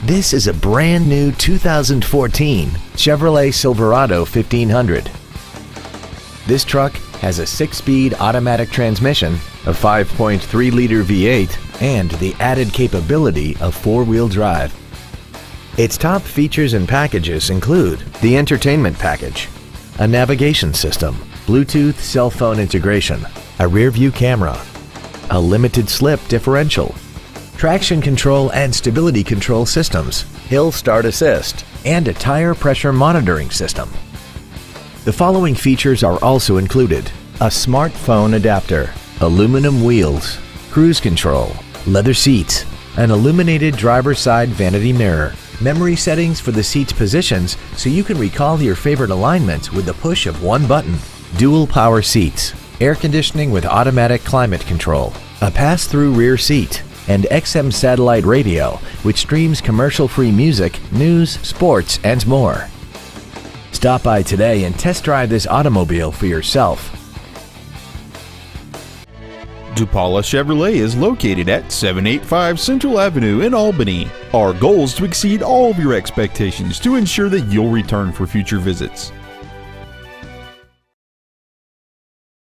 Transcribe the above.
This is a brand new 2014 Chevrolet Silverado 1500. This truck has a 6-speed automatic transmission, a 5.3-liter V8, and the added capability of 4-wheel drive. Its top features and packages include the entertainment package, a navigation system, Bluetooth cell phone integration, a rear-view camera, a limited slip differential, traction control and stability control systems, hill start assist, and a tire pressure monitoring system. The following features are also included: a smartphone adapter, aluminum wheels, cruise control, leather seats, an illuminated driver's side vanity mirror, memory settings for the seat's positions so you can recall your favorite alignments with the push of one button, dual power seats, air conditioning with automatic climate control, a pass-through rear seat, and XM satellite radio, which streams commercial-free music, news, sports, and more. Stop by today and test drive this automobile for yourself. DuPala Chevrolet is located at 785 Central Avenue in Albany. Our goal is to exceed all of your expectations to ensure that you'll return for future visits.